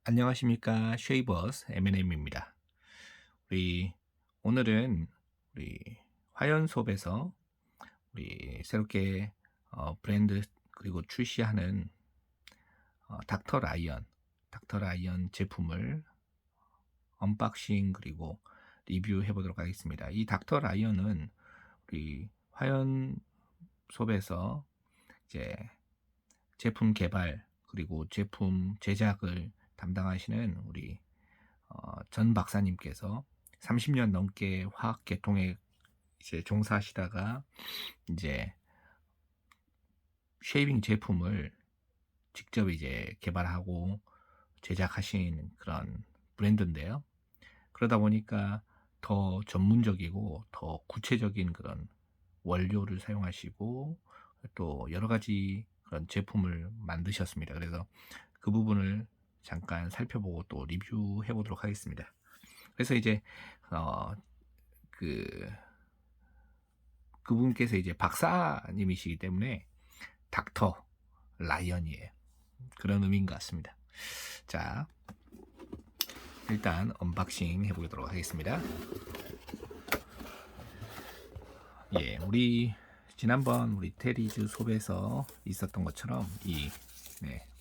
안녕하십니까. 쉐이버스 M&M입니다. 우리 오늘은 우리 화연섭에서 우리 새롭게 브랜드 그리고 출시하는 닥터 라이언 제품을 언박싱 그리고 리뷰해 보도록 하겠습니다. 이 닥터 라이언은 우리 화연섭에서 이제 제품 개발 그리고 제품 제작을 담당하시는 우리 전 박사님께서 30년 넘게 화학 계통에 이제 종사하시다가 이제 쉐이빙 제품을 직접 이제 개발하고 제작하신 그런 브랜드인데요. 그러다 보니까 더 전문적이고 더 구체적인 그런 원료를 사용하시고 또 여러 가지 그런 제품을 만드셨습니다. 그래서 그 부분을 잠깐 살펴보고 또 리뷰해 보도록 하겠습니다. 그래서 이제 어, 그 그분께서 이제 박사님이시기 때문에 닥터 라이언이에요. 그런 의미인 것 같습니다. 자, 일단 언박싱 해보도록 하겠습니다. 예, 우리 지난번 우리 테리즈 솝에서 있었던 것처럼 이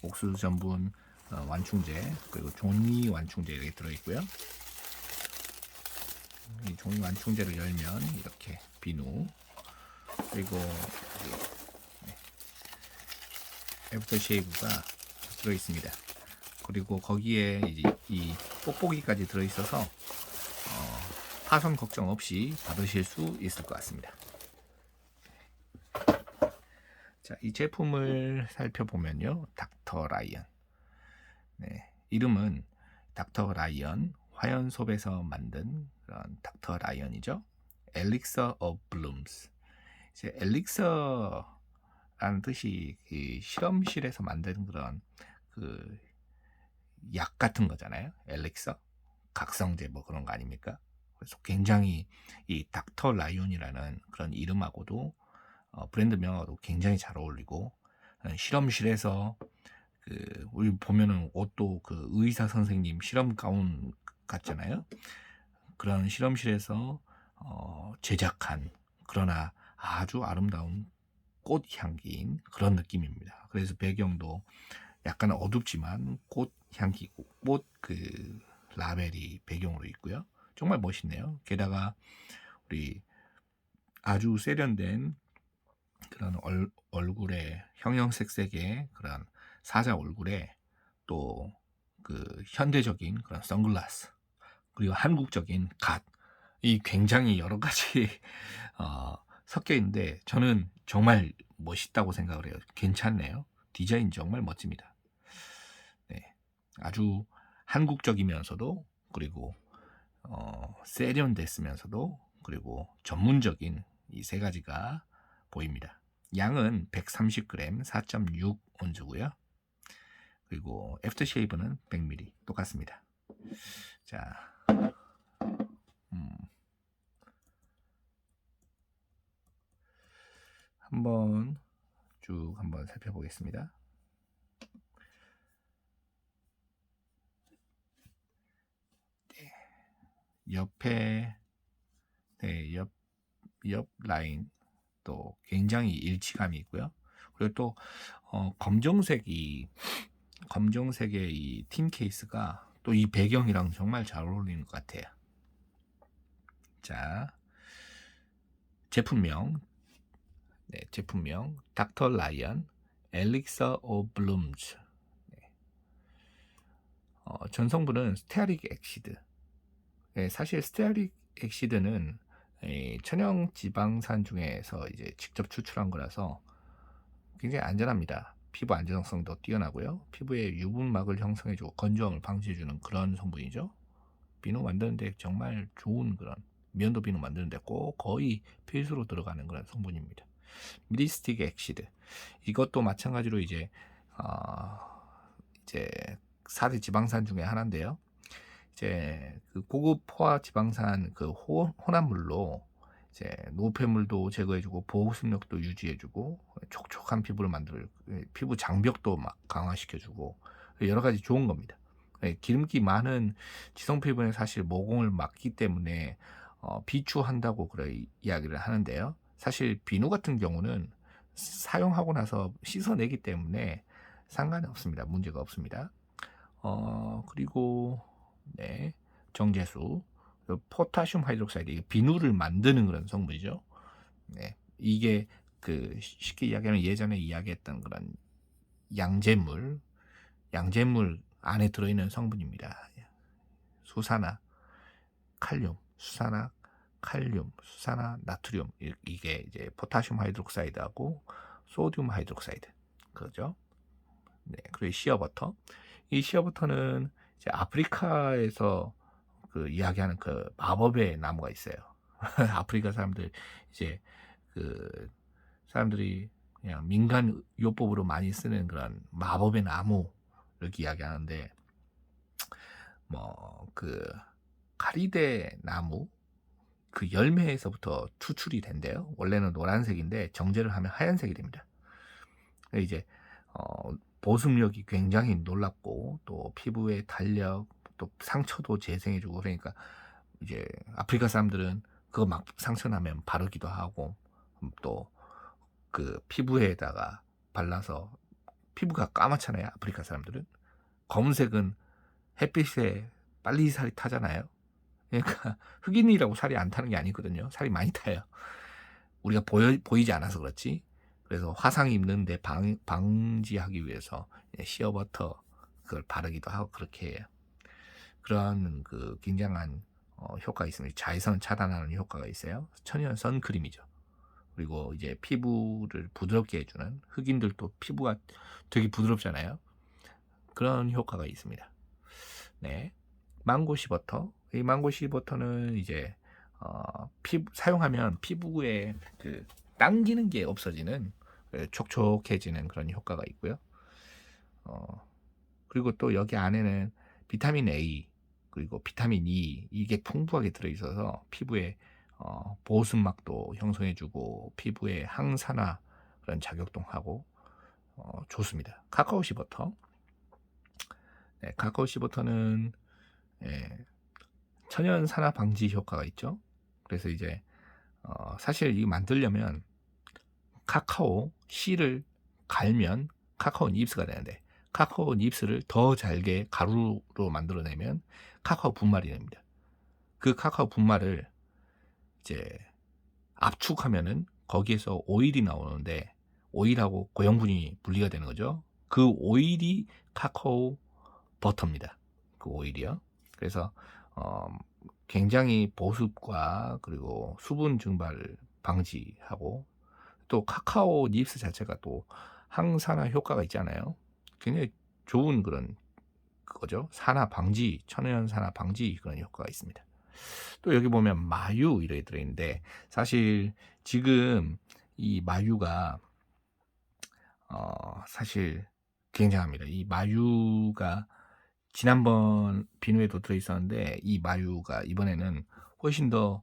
옥수수 전분 완충제 그리고 종이 완충제 이렇게 들어있고요. 이 종이 완충제를 열면 이렇게 비누 그리고 애프터 쉐이브가 들어있습니다. 그리고 거기에 이제 이 뽁뽁이까지 들어있어서 파손 걱정 없이 받으실 수 있을 것 같습니다. 자, 이 제품을 살펴보면요, 닥터 라이언. 이름은 닥터 라이언 화연섭에서 만든 그런 닥터 라이언이죠. 엘릭서 오브 블룸스. 이제 엘릭서라는 뜻이 그 실험실에서 만든 그런 그 약 같은 거잖아요. 엘릭서, 각성제 뭐 그런 거 아닙니까? 그래서 굉장히 이 닥터 라이온이라는 그런 이름하고도 브랜드 명하고도 굉장히 잘 어울리고 실험실에서 그 우리 보면은 옷도 그 의사 선생님 실험 가운 같잖아요. 그런 실험실에서 제작한 그러나 아주 아름다운 꽃 향기인 그런 느낌입니다. 그래서 배경도 약간 어둡지만 꽃 향기고 꽃 그 라벨이 배경으로 있고요. 정말 멋있네요. 게다가 우리 아주 세련된 그런 얼굴에 형형색색의 그런 사자 얼굴에 또 그 현대적인 그런 선글라스 그리고 한국적인 갓 이 굉장히 여러 가지 섞여 있는데 저는 정말 멋있다고 생각을 해요. 괜찮네요. 디자인 정말 멋집니다. 네, 아주 한국적이면서도 그리고 세련됐으면서도 그리고 전문적인 이 세 가지가 보입니다. 양은 130g 4.6 온즈고요. 그리고 애프터쉐이브는 100ml 똑같습니다. 자, 한번 쭉 한번 살펴보겠습니다. 옆에 옆 라인 또 굉장히 일치감이 있고요. 그리고 또 검정색의 이 팀 케이스가 또 이 배경이랑 정말 잘 어울리는 것 같아요. 자, 제품명 닥터 라이언 엘릭서 오 블룸즈. 전성분은 스테아릭 액시드. 사실 스테아릭 액시드는 천연 지방산 중에서 이제 직접 추출한 거라서 굉장히 안전합니다. 피부 안전성도 뛰어나고요. 피부에 유분막을 형성해주고 건조함을 방지해주는 그런 성분이죠. 비누 만드는데 정말 좋은 그런 면도 비누 만드는데 꼭 거의 필수로 들어가는 그런 성분입니다. 미리스틱 액시드 이것도 마찬가지로 이제 4대 지방산 중에 하나인데요. 이제 그 고급 포화 지방산 그 혼합물로 이제 노폐물도 제거해주고 보호습력도 유지해주고 촉촉한 피부를 만들 피부 장벽도 막 강화시켜주고 여러 가지 좋은 겁니다. 네, 기름기 많은 지성 피부는 사실 모공을 막기 때문에 비추한다고 그래 이야기를 하는데요. 사실 비누 같은 경우는 사용하고 나서 씻어내기 때문에 상관이 없습니다. 문제가 없습니다. 그리고 네, 정제수, 포타슘 하이드록사이드, 이게 비누를 만드는 그런 성분이죠. 네, 이게 그 쉽게 이야기하면 예전에 이야기했던 그런 양잿물 안에 들어있는 성분입니다. 수산화, 칼륨, 수산화, 칼륨, 수산화, 나트륨, 이게 이제 포타슘 하이드록사이드하고 소듐 하이드록사이드, 그죠? 네, 그리고 시어버터. 이 시어버터는 이제 아프리카에서 그 이야기하는 그 마법의 나무가 있어요. 아프리카 사람들 이제 그 사람들이 그냥 민간 요법으로 많이 쓰는 그런 마법의 나무 이렇게 이야기하는데, 뭐 그 가리대 나무 그 열매에서부터 추출이 된대요. 원래는 노란색인데 정제를 하면 하얀색이 됩니다. 이제 보습력이 굉장히 놀랍고, 또 피부의 탄력, 또 상처도 재생해주고, 그러니까 이제 아프리카 사람들은 그거 막 상처 나면 바르기도 하고, 또 그 피부에다가 발라서, 피부가 까맣잖아요. 아프리카 사람들은 검은색은 햇빛에 빨리 살이 타잖아요. 그러니까 흑인이라고 살이 안 타는 게 아니거든요. 살이 많이 타요. 우리가 보이지 않아서 그렇지. 그래서 화상 입는데 방지하기 위해서 시어버터 그걸 바르기도 하고 그렇게 해요. 그런 그 굉장한 효과가 있습니다. 자외선 차단하는 효과가 있어요. 천연 선크림이죠. 그리고 이제 피부를 부드럽게 해주는, 흑인들도 피부가 되게 부드럽잖아요. 그런 효과가 있습니다. 네, 망고시버터. 이 망고시버터는 이제 사용하면 피부에 그 당기는 게 없어지는, 촉촉해지는 그런 효과가 있고요. 그리고 또 여기 안에는 비타민 A 그리고 비타민 E, 이게 풍부하게 들어있어서 피부에 보습막도 형성해주고 피부에 항산화 그런 작용도 하고 좋습니다. 카카오시버터. 네, 카카오시버터는 천연 산화 방지 효과가 있죠. 그래서 이제 사실 이 만들려면 카카오 씨를 갈면 카카오 닙스가 되는데, 카카오 닙스를 더 잘게 가루로 만들어내면 카카오 분말이 됩니다. 그 카카오 분말을 이제 압축하면은 거기에서 오일이 나오는데, 오일하고 고형분이 분리가 되는 거죠. 그 오일이 카카오 버터입니다. 그 오일이요. 그래서 어, 굉장히 보습과 그리고 수분 증발을 방지하고, 또 카카오 닙스 자체가 또 항산화 효과가 있잖아요. 굉장히 좋은 그런 그거죠. 산화 방지, 천연 산화 방지 그런 효과가 있습니다. 또 여기 보면 마유 이렇게 들어있는데, 사실 지금 이 마유가 사실 굉장합니다. 이 마유가 지난번 비누에도 들어있었는데, 이 마유가 이번에는 훨씬 더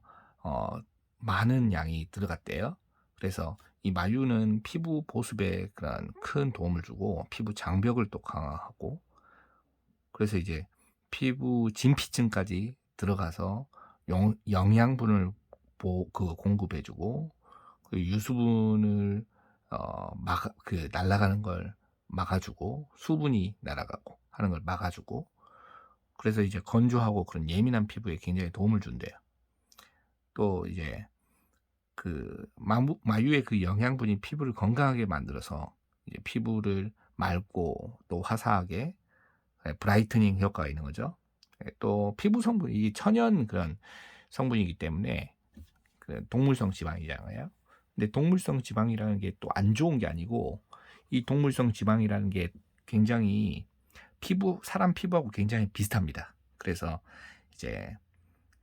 많은 양이 들어갔대요. 그래서 이 마유는 피부 보습에 그런 큰 도움을 주고 피부 장벽을 또 강화하고, 그래서 이제 피부 진피층까지 들어가서 영양분을 공급해주고, 그 유수분을 날아가는 걸 막아주고, 수분이 날아가고 하는 걸 막아주고, 그래서 이제 건조하고 그런 예민한 피부에 굉장히 도움을 준대요. 또 이제 그 마유의 그 영양분이 피부를 건강하게 만들어서 이제 피부를 맑고 또 화사하게 브라이트닝 효과가 있는 거죠. 또 피부 성분이 천연 그런 성분이기 때문에 그 동물성 지방이잖아요. 근데 동물성 지방이라는 게 또 안 좋은 게 아니고, 이 동물성 지방이라는 게 굉장히 사람 피부하고 굉장히 비슷합니다. 그래서 이제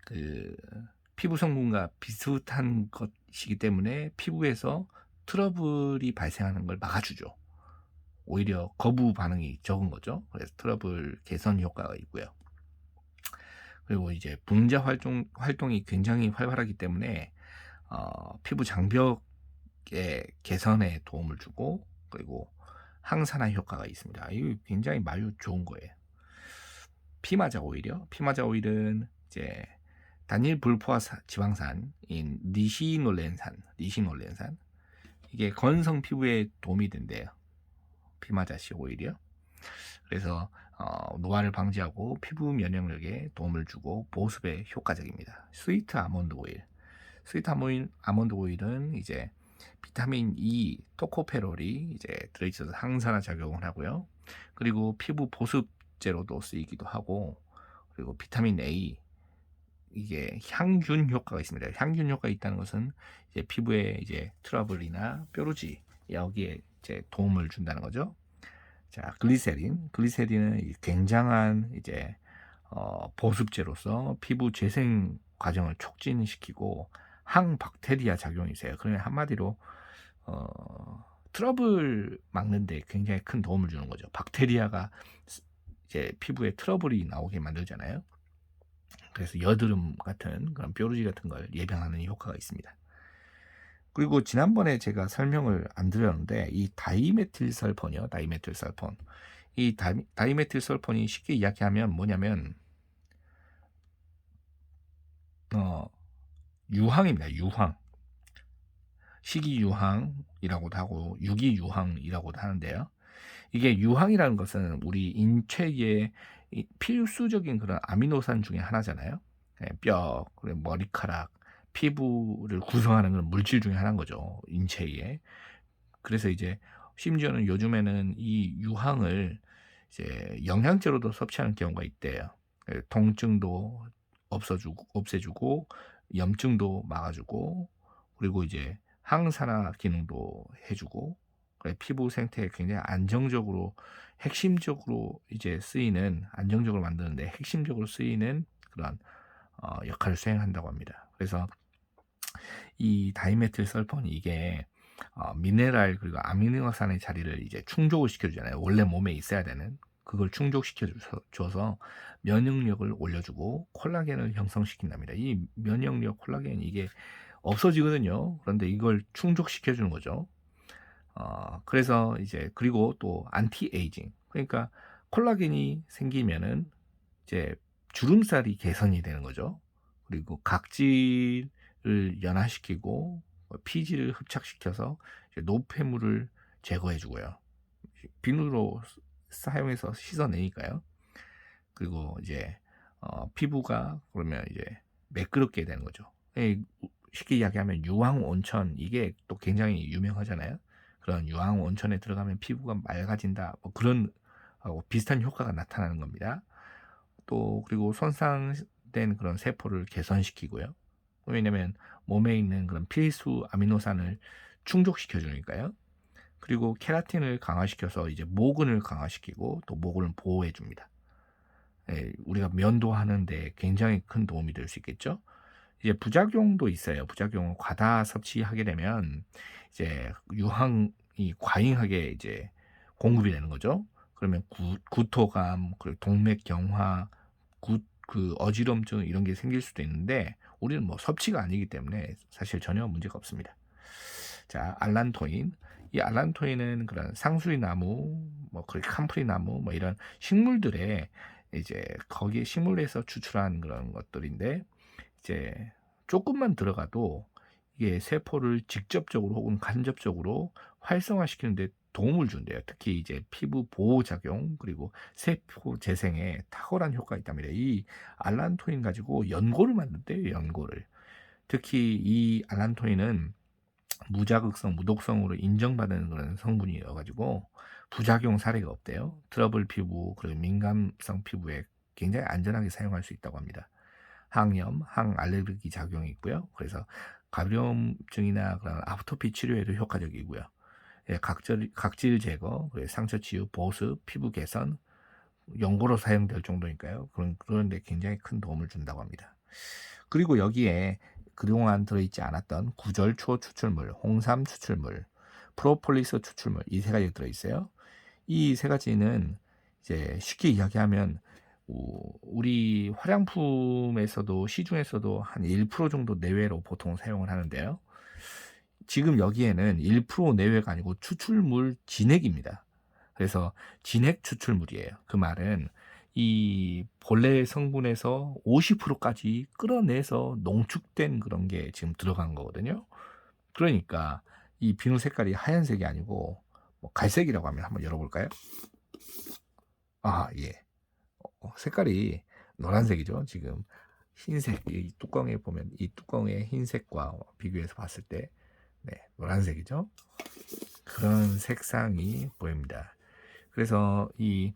그 피부 성분과 비슷한 것이기 때문에 피부에서 트러블이 발생하는 걸 막아주죠. 오히려 거부 반응이 적은 거죠. 그래서 트러블 개선 효과가 있고요. 그리고 이제 분자 활동이 굉장히 활발하기 때문에 피부 장벽의 개선에 도움을 주고, 그리고 항산화 효과가 있습니다. 이거 굉장히 마유 좋은 거예요. 피마자 오일이요. 피마자 오일은 이제 단일 불포화 지방산인 니시놀렌산 이게 건성 피부에 도움이 된대요. 피마자씨 오일이요. 그래서 노화를 방지하고 피부 면역력에 도움을 주고 보습에 효과적입니다. 스위트 아몬드 오일. 아몬드 오일은 이제 비타민 E, 토코페롤이 이제 들어있어서 항산화 작용을 하고요. 그리고 피부 보습제로도 쓰이기도 하고, 그리고 비타민 A, 이게 향균 효과가 있습니다. 향균 효과가 있다는 것은 이제 피부에 이제 트러블이나 뾰루지 여기에 이제 도움을 준다는 거죠. 자, 글리세린은 굉장한 이제 보습제로서 피부 재생 과정을 촉진시키고 항박테리아 작용이 있어요. 그러면 한마디로 트러블 막는데 굉장히 큰 도움을 주는 거죠. 박테리아가 이제 피부에 트러블이 나오게 만들잖아요. 그래서 여드름 같은 그런 뾰루지 같은 걸 예방하는 효과가 있습니다. 그리고 지난번에 제가 설명을 안 드렸는데 이 다이메틸설폰이요. 이 다이메틸설폰이 쉽게 이야기하면 뭐냐면 유황입니다. 유황. 식이유황이라고도 하고 유기유황이라고도 하는데요. 이게 유황이라는 것은 우리 인체의 필수적인 그런 아미노산 중에 하나잖아요. 뼈, 그리고 머리카락, 피부를 구성하는 그런 물질 중에 하나인 거죠. 인체에. 그래서 이제 심지어는 요즘에는 이 유황을 이제 영양제로도 섭취하는 경우가 있대요. 통증도 없애주고 염증도 막아주고 그리고 이제 항산화 기능도 해주고 피부 생태에 굉장히 핵심적으로 이제 쓰이는 안정적으로 만드는데 핵심적으로 쓰이는 그런 역할을 수행한다고 합니다. 그래서 이 다이메틸 설폰이 이게 미네랄 그리고 아미노산의 자리를 이제 충족을 시켜주잖아요. 원래 몸에 있어야 되는 그걸 충족시켜줘서 면역력을 올려주고 콜라겐을 형성시킨답니다. 이 면역력 콜라겐 이게 없어지거든요. 그런데 이걸 충족시켜주는 거죠. 그래서 이제 그리고 또 안티에이징 그러니까 콜라겐이 생기면은 이제 주름살이 개선이 되는 거죠. 그리고 각질을 연화시키고 피지를 흡착시켜서 노폐물을 제거해 주고요. 비누로 사용해서 씻어내니까요. 그리고 이제 피부가 그러면 이제 매끄럽게 되는 거죠. 쉽게 이야기하면 유황 온천 이게 또 굉장히 유명하잖아요. 그런 유황 온천에 들어가면 피부가 맑아진다. 뭐 그런 비슷한 효과가 나타나는 겁니다. 또 그리고 손상된 그런 세포를 개선시키고요. 왜냐면 몸에 있는 그런 필수 아미노산을 충족시켜 주니까요. 그리고 케라틴을 강화시켜서 이제 모근을 강화시키고 또 모근을 보호해 줍니다. 우리가 면도하는데 굉장히 큰 도움이 될 수 있겠죠. 이제 부작용도 있어요. 부작용은 과다 섭취하게 되면 이제 유황이 과잉하게 이제 공급이 되는 거죠. 그러면 구토감, 그리고 동맥경화, 그 어지럼증 이런 게 생길 수도 있는데 우리는 뭐 섭취가 아니기 때문에 사실 전혀 문제가 없습니다. 자, 알란토인. 이 알란토인은 그런 상수리나무, 뭐 캄프리나무, 뭐 이런 식물들의 이제 거기에 식물에서 추출한 그런 것들인데 이제 조금만 들어가도 이게 세포를 직접적으로 혹은 간접적으로 활성화시키는데 도움을 준대요. 특히 이제 피부 보호 작용 그리고 세포 재생에 탁월한 효과가 있답니다. 이 알란토인 가지고 연고를 만든대요. 연고를. 특히 이 알란토인은 무자극성, 무독성으로 인정받은 그런 성분이어 가지고 부작용 사례가 없대요. 트러블 피부 그리고 민감성 피부에 굉장히 안전하게 사용할 수 있다고 합니다. 항염, 항알레르기 작용이 있고요. 그래서 감염증이나 그런 아토피 치료에도 효과적이고요. 각질 제거, 상처 치유, 보습, 피부 개선, 연고로 사용될 정도니까요. 그런데 굉장히 큰 도움을 준다고 합니다. 그리고 여기에 그동안 들어있지 않았던 구절초 추출물, 홍삼 추출물, 프로폴리스 추출물 이 세 가지 들어있어요. 이 세 가지는 이제 쉽게 이야기하면 우리 화장품에서도 시중에서도 한 1% 정도 내외로 보통 사용을 하는데요. 지금 여기에는 1% 내외가 아니고 추출물 진액입니다. 그래서 진액 추출물이에요. 그 말은 이 본래 성분에서 50%까지 끌어내서 농축된 그런 게 지금 들어간 거거든요. 그러니까 이 비누 색깔이 하얀색이 아니고 뭐 갈색이라고 하면 한번 열어볼까요? 아, 예. 색깔이 노란색이죠. 지금 흰색, 이 뚜껑에 보면 이 뚜껑의 흰색과 비교해서 봤을 때 네, 노란색이죠. 그런 색상이 보입니다. 그래서 이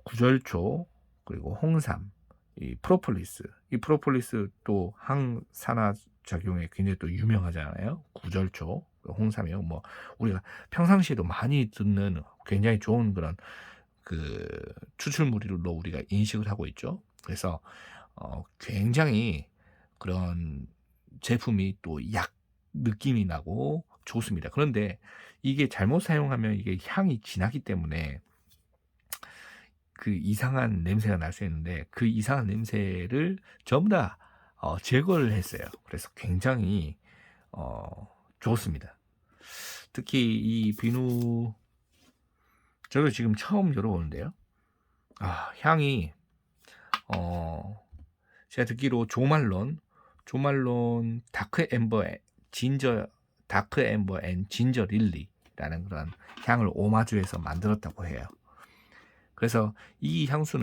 구절초 그리고 홍삼, 이 프로폴리스 또 항산화 작용에 굉장히 또 유명하잖아요. 구절초, 홍삼이요. 뭐 우리가 평상시에도 많이 듣는 굉장히 좋은 그런 그 추출물로 우리가 인식을 하고 있죠. 그래서 굉장히 그런 제품이 또 약 느낌이 나고 좋습니다. 그런데 이게 잘못 사용하면 이게 향이 진하기 때문에 그 이상한 냄새가 날 수 있는데 그 이상한 냄새를 전부 다 제거를 했어요. 그래서 굉장히 좋습니다. 특히 이 비누 저도 지금 처음 열어보는데요. 아, 향이 제가 듣기로 조말론 다크 엠버 진저 다크 엠버 앤 진저 릴리라는 그런 향을 오마주해서 만들었다고 해요. 그래서 이 향수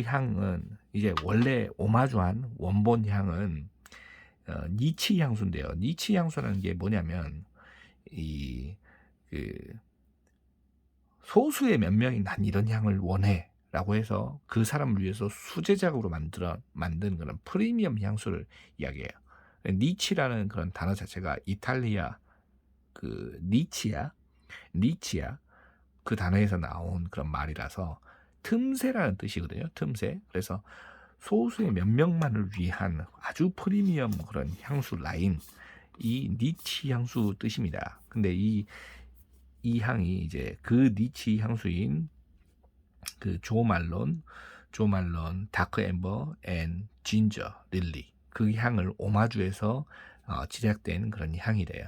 향은 이제 원래 오마주한 원본 향은 니치 향수인데요. 니치 향수라는 게 뭐냐면 그 소수의 몇 명이 난 이런 향을 원해 라고 해서 그 사람을 위해서 수제작으로 만든 그런 프리미엄 향수를 이야기해요. 니치라는 그런 단어 자체가 이탈리아 그 니치야 그 단어에서 나온 그런 말이라서 틈새라는 뜻이거든요. 틈새. 그래서 소수의 몇 명만을 위한 아주 프리미엄 그런 향수 라인, 이 니치 향수 뜻입니다. 근데 이 향이 이제 그 니치 향수인 그 조말론 다크 엠버 앤 진저 릴리 그 향을 오마주해서 제작된 그런 향이래요.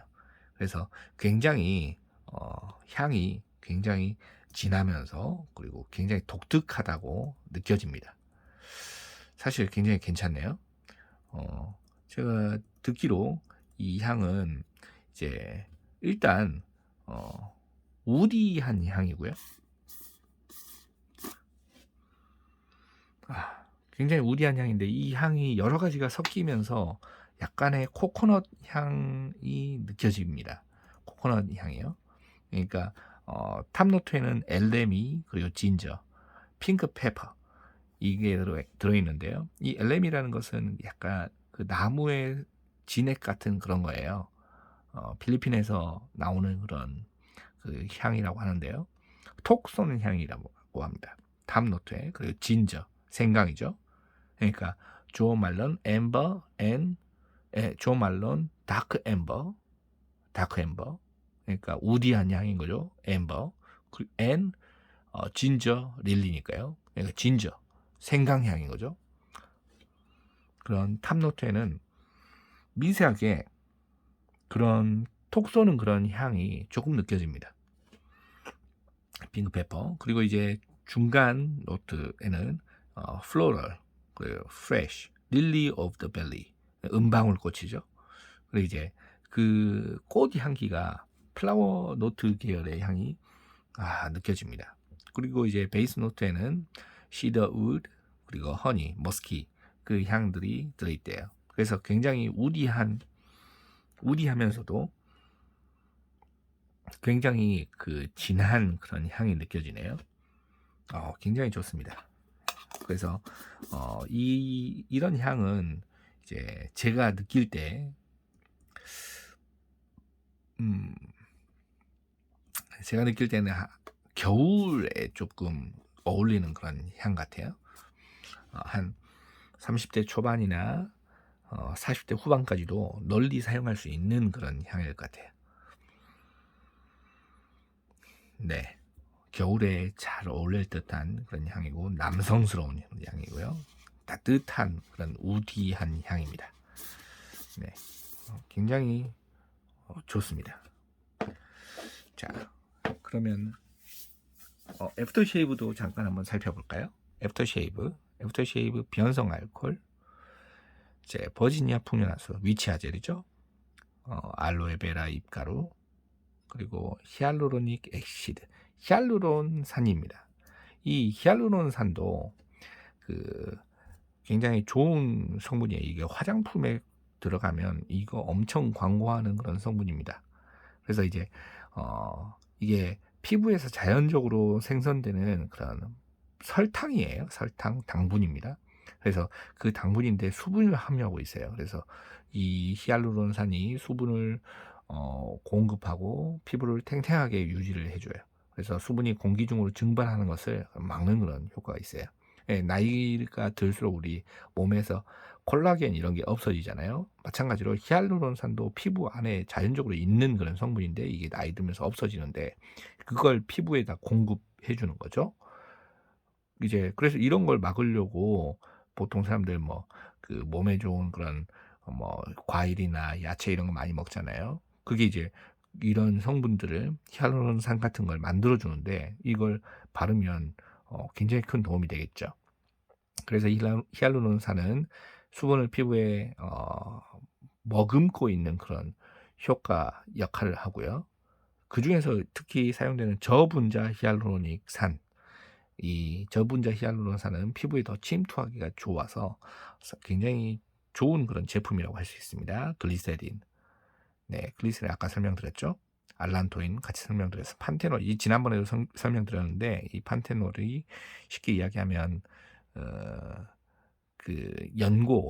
그래서 굉장히 향이 굉장히 진하면서 그리고 굉장히 독특하다고 느껴집니다. 사실 굉장히 괜찮네요. 제가 듣기로 이 향은 이제 일단 우디한 향이고요. 굉장히 우디한 향인데 이 향이 여러 가지가 섞이면서 약간의 코코넛 향이 느껴집니다. 코코넛 향이요. 그러니까 탑노트에는 엘레미 그리고 진저, 핑크 페퍼 이게 들어있는데요. 이 엘레미라는 것은 약간 그 나무의 진액 같은 그런 거예요. 필리핀에서 나오는 그런 그 향이라고 하는데요. 톡 쏘는 향이라고 합니다. 탑노트에 그리고 진저 생강이죠. 그러니까 조 말론 엠버 조 말론 다크 엠버 그러니까 우디한 향인 거죠. 엠버 앤 진저 릴리니까요. 그러니까 진저 생강 향인 거죠. 그런 탑노트에는 미세하게 그런 톡 쏘는 그런 향이 조금 느껴집니다. 핑크페퍼 그리고 이제 중간 노트에는 플로럴 그리고 프레쉬 릴리 오브 더 벨리 은방울 꽃이죠. 그리고 이제 그 꽃 향기가 플라워 노트 계열의 향이 느껴집니다. 그리고 이제 베이스 노트에는 시더 우드 그리고 허니 머스키 그 향들이 들어있대요. 그래서 굉장히 우디하면서도 굉장히 그 진한 그런 향이 느껴지네요. 굉장히 좋습니다. 그래서 이런 향은 이제 제가 느낄 때 때는 겨울에 조금 어울리는 그런 향 같아요. 한 30대 초반이나 40대 후반까지도 널리 사용할 수 있는 그런 향일 것 같아요. 네, 겨울에 잘 어울릴 듯한 그런 향이고 남성스러운 향이고요. 따뜻한 그런 우디한 향입니다. 네, 굉장히 좋습니다. 자, 그러면 애프터쉐이브도 잠깐 한번 살펴볼까요? 애프터쉐이브 변성 알코올, 이제 버지니아 풍요나수, 위치아젤이죠. 알로에베라 잎가루, 그리고 히알루로닉 액시드, 히알루론산입니다. 이 히알루론산도 그 굉장히 좋은 성분이에요. 이게 화장품에 들어가면 이거 엄청 광고하는 그런 성분입니다. 그래서 이제 이게 피부에서 자연적으로 생성되는 그런 설탕이에요. 설탕, 당분입니다. 그래서 그 당분인데 수분을 함유하고 있어요. 그래서 이 히알루론산이 수분을 공급하고 피부를 탱탱하게 유지를 해줘요. 그래서 수분이 공기 중으로 증발하는 것을 막는 그런 효과가 있어요. 예, 나이가 들수록 우리 몸에서 콜라겐 이런 게 없어지잖아요. 마찬가지로 히알루론산도 피부 안에 자연적으로 있는 그런 성분인데 이게 나이 들면서 없어지는데 그걸 피부에다 공급해 주는 거죠. 이제 그래서 이런 걸 막으려고 보통 사람들 뭐 그 몸에 좋은 그런 뭐 과일이나 야채 이런 거 많이 먹잖아요. 그게 이제 이런 성분들을 히알루론산 같은 걸 만들어 주는데 이걸 바르면 굉장히 큰 도움이 되겠죠. 그래서 히알루론산은 수분을 피부에 머금고 있는 그런 효과 역할을 하고요. 그중에서 특히 사용되는 저분자 히알루로닉산, 이 저분자 히알루론산은 피부에 더 침투하기가 좋아서 굉장히 좋은 그런 제품이라고 할 수 있습니다. 글리세린, 네, 글리세린 아까 설명드렸죠. 알란토인 같이 설명드렸어요. 판테놀, 이 지난번에도 설명드렸는데 이 판테놀이 쉽게 이야기하면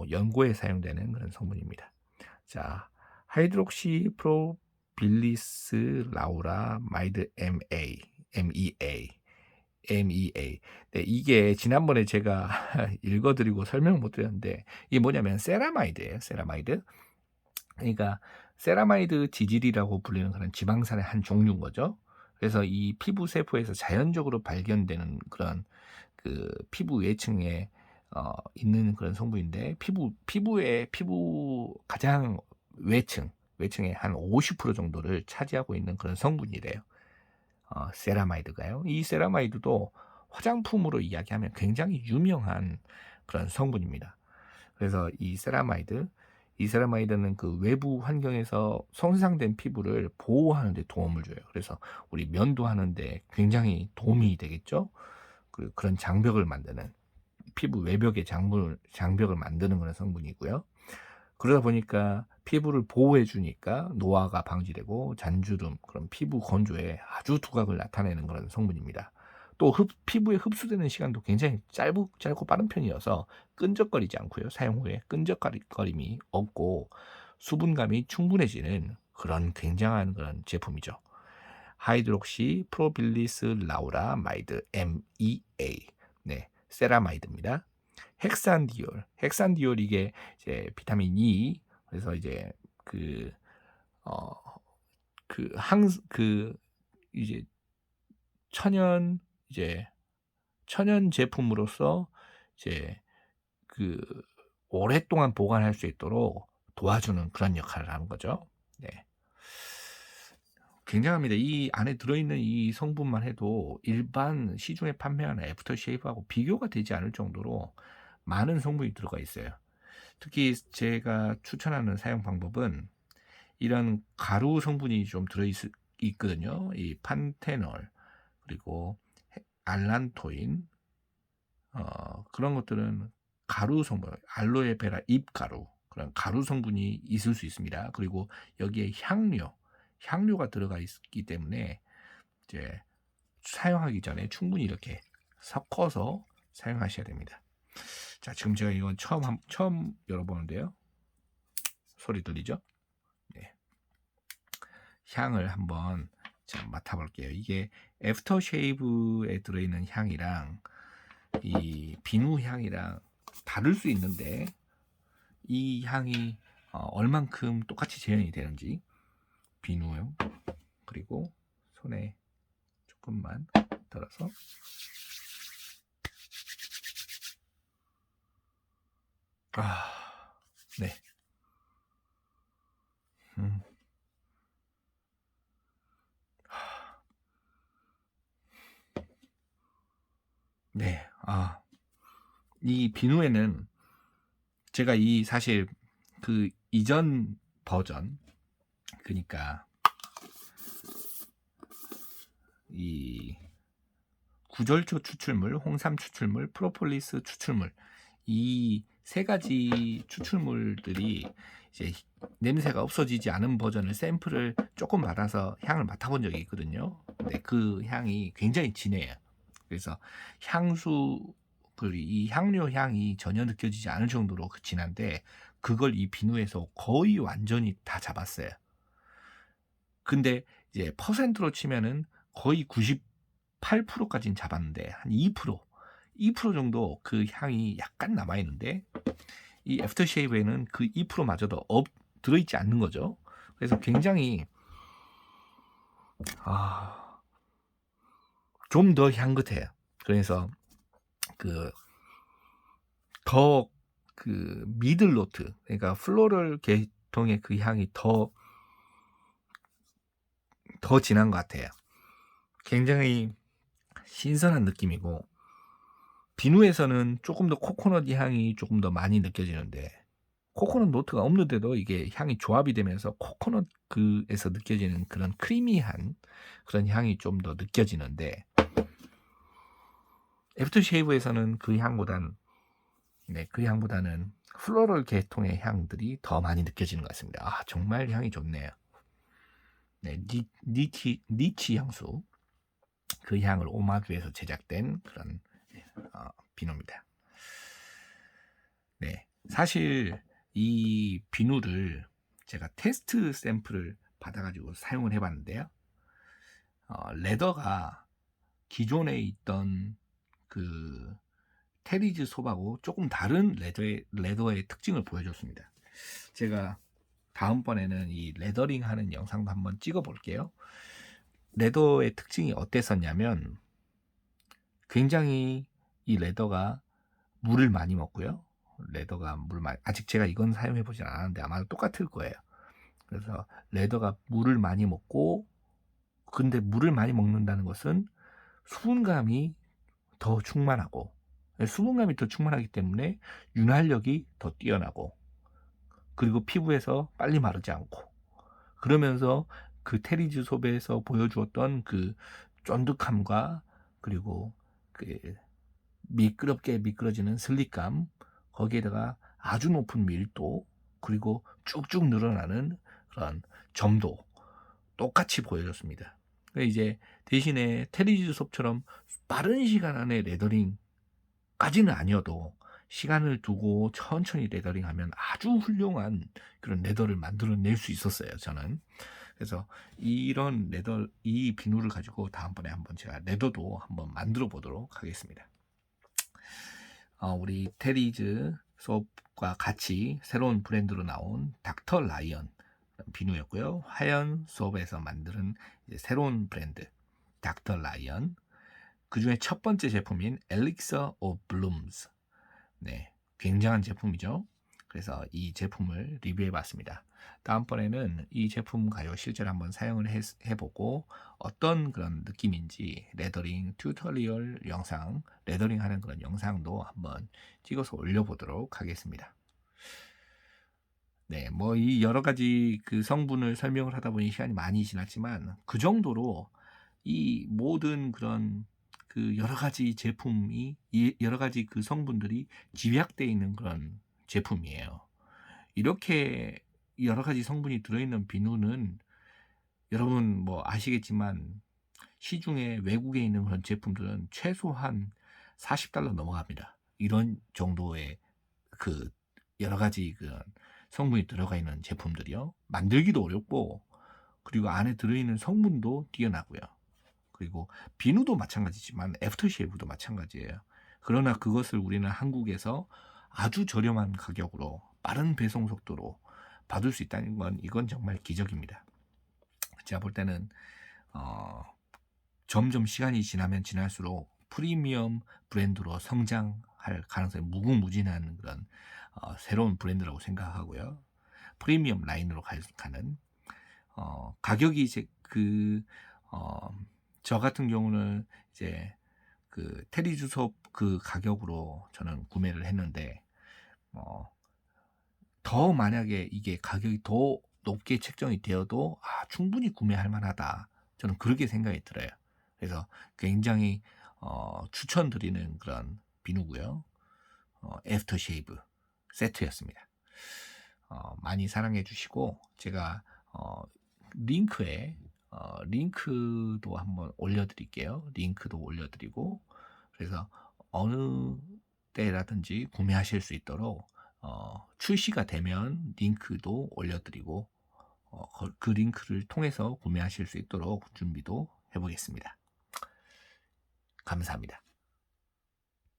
연고에 사용되는 그런 성분입니다. 자, 하이드록시 프로빌리스 라우라 마이드 MEA. 네, 이게 지난번에 제가 읽어드리고 설명 못 드렸는데 이게 뭐냐면 세라마이드예요. 세라마이드. 그러니까 세라마이드 지질이라고 불리는 그런 지방산의 한 종류인 거죠. 그래서 이 피부 세포에서 자연적으로 발견되는 그런 그 피부 외층에 있는 그런 성분인데 피부 가장 외층의 한 50% 정도를 차지하고 있는 그런 성분이래요. 세라마이드가요. 이 세라마이드도 화장품으로 이야기하면 굉장히 유명한 그런 성분입니다. 그래서 이 세라마이드는 그 외부 환경에서 손상된 피부를 보호하는 데 도움을 줘요. 그래서 우리 면도하는데 굉장히 도움이 되겠죠. 그런 장벽을 만드는 피부 외벽의 장벽을 만드는 그런 성분이고요. 그러다 보니까 피부를 보호해 주니까 노화가 방지되고 잔주름, 그런 피부 건조에 아주 두각을 나타내는 그런 성분입니다. 또 피부에 흡수되는 시간도 굉장히 짧고 빠른 편이어서 끈적거리지 않고요. 사용 후에 끈적거림이 없고 수분감이 충분해지는 그런 굉장한 그런 제품이죠. 하이드록시 프로빌리스 라우라 마이드 MEA. 네, 세라마이드입니다. 헥산디올 이게 이제 비타민 E. 그래서 이제 어, 이제 천연 이제 천연 제품으로서 이제 그 오랫동안 보관할 수 있도록 도와주는 그런 역할을 하는 거죠. 네. 굉장합니다. 이 안에 들어있는 이 성분만 해도 일반 시중에 판매하는 애프터쉐이브하고 비교가 되지 않을 정도로 많은 성분이 들어가 있어요. 특히 제가 추천하는 사용 방법은 이런 가루 성분이 좀 있거든요. 이 판테놀, 그리고 알란토인, 그런 것들은 가루 성분, 알로에베라 잎가루, 그런 가루 성분이 있을 수 있습니다. 그리고 여기에 향료가 들어가 있기 때문에 이제 사용하기 전에 충분히 이렇게 섞어서 사용하셔야 됩니다. 자, 지금 제가 이건 처음 열어보는데요. 소리 들리죠? 네. 향을 한번 맡아볼게요. 이게 애프터쉐이브에 들어있는 향이랑 이 비누 향이랑 다를 수 있는데 이 향이 얼만큼 똑같이 재현이 되는지 비누요. 그리고 손에 조금만 들어서 네. 이 비누에는 제가 사실 그 이전 버전, 그러니까 이 구절초 추출물, 홍삼 추출물, 프로폴리스 추출물, 이 세 가지 추출물들이 이제 냄새가 없어지지 않은 버전을 샘플을 조금 받아서 향을 맡아본 적이 있거든요. 근데 그 향이 굉장히 진해요. 그래서 이 향료 향이 전혀 느껴지지 않을 정도로 진한데, 그걸 이 비누에서 거의 완전히 다 잡았어요. 근데 이제 퍼센트로 치면은 거의 98%까지는 잡았는데, 한 2% 정도 그 향이 약간 남아 있는데, 이 애프터쉐이브에는 그 2%마저도 들어있지 않는 거죠. 그래서 굉장히 좀 더 향긋해요. 그래서 더 미들 노트, 그러니까 플로럴 계통의 그 향이 더 진한 것 같아요. 굉장히 신선한 느낌이고, 비누에서는 조금 더 코코넛 향이 조금 더 많이 느껴지는데, 코코넛 노트가 없는데도 이게 향이 조합이 되면서 코코넛 에서 느껴지는 그런 크리미한 그런 향이 좀 더 느껴지는데, 애프터쉐이브에서는 그 향보다는 플로럴 계통의 향들이 더 많이 느껴지는 것 같습니다. 정말 향이 좋네요. 니치 향수, 그 향을 오마주해서 제작된 그런 비누입니다. 사실 이 비누를 제가 테스트 샘플을 받아가지고 사용을 해봤는데요. 레더가 기존에 있던 그 테리즈 솝하고 조금 다른 레더의 특징을 보여줬습니다. 제가 다음번에는 이 레더링 하는 영상도 한번 찍어 볼게요. 레더의 특징이 어땠었냐면, 굉장히 이 레더가 물을 많이 먹고요. 아직 제가 이건 사용해 보진 않았는데 아마 똑같을 거예요. 그래서 레더가 물을 많이 먹고, 근데 물을 많이 먹는다는 것은 수분감이 더 충만하고, 수분감이 더 충만하기 때문에 윤활력이 더 뛰어나고, 그리고 피부에서 빨리 마르지 않고, 그러면서 그 테리즈 솝에서 보여주었던 그 쫀득함과, 그리고 그 미끄럽게 미끄러지는 슬릭감, 거기에다가 아주 높은 밀도, 그리고 쭉쭉 늘어나는 그런 점도 똑같이 보여줬습니다. 이제 대신에 테리즈 솝처럼 빠른 시간 안에 레더링까지는 아니어도 시간을 두고 천천히 레더링하면 아주 훌륭한 그런 레더를 만들어낼 수 있었어요, 저는. 그래서 이 비누를 가지고 다음번에 한번 제가 레더도 한번 만들어 보도록 하겠습니다. 우리 테리즈 솝과 같이 새로운 브랜드로 나온 닥터 라이언 비누였고요. 화연 솝에서 만드는 새로운 브랜드 닥터 라이언, 그 중에 첫 번째 제품인 엘릭서 오브 블룸스. 굉장한 제품이죠. 그래서 이 제품을 리뷰해 봤습니다. 다음번에는 이 제품 가지고 실제로 한번 사용을 해보고 어떤 그런 느낌인지 레더링 튜토리얼 영상, 레더링 하는 그런 영상도 한번 찍어서 올려보도록 하겠습니다. 뭐 이 여러 가지 그 성분을 설명을 하다 보니 시간이 많이 지났지만, 그 정도로 이 모든 그런 그 여러 가지 여러 가지 그 성분들이 집약되어 있는 그런 제품이에요. 이렇게 여러 가지 성분이 들어있는 비누는 여러분 뭐 아시겠지만, 시중에 외국에 있는 그런 제품들은 최소한 $40 넘어갑니다. 이런 정도의 그 여러 가지 그 성분이 들어가 있는 제품들이요. 만들기도 어렵고, 그리고 안에 들어있는 성분도 뛰어나고요. 그리고 비누도 마찬가지지만 애프터쉐이브도 마찬가지예요. 그러나 그것을 우리는 한국에서 아주 저렴한 가격으로 빠른 배송 속도로 받을 수 있다는 건, 이건 정말 기적입니다. 제가 볼 때는 점점 시간이 지나면 지날수록 프리미엄 브랜드로 성장할 가능성이 무궁무진한 그런 새로운 브랜드라고 생각하고요. 프리미엄 라인으로 가는 가격이 이제 저 같은 경우는 이제 그 테리 주섭 그 가격으로 저는 구매를 했는데 더 만약에 이게 가격이 더 높게 책정이 되어도 충분히 구매할 만하다. 저는 그렇게 생각이 들어요. 그래서 굉장히 추천드리는 그런 비누고요. 애프터 쉐이브 세트였습니다. 많이 사랑해 주시고 제가 링크에 링크도 한번 올려드릴게요. 링크도 올려드리고 그래서 어느 때라든지 구매하실 수 있도록 출시가 되면 링크도 올려드리고 그 링크를 통해서 구매하실 수 있도록 준비도 해보겠습니다. 감사합니다.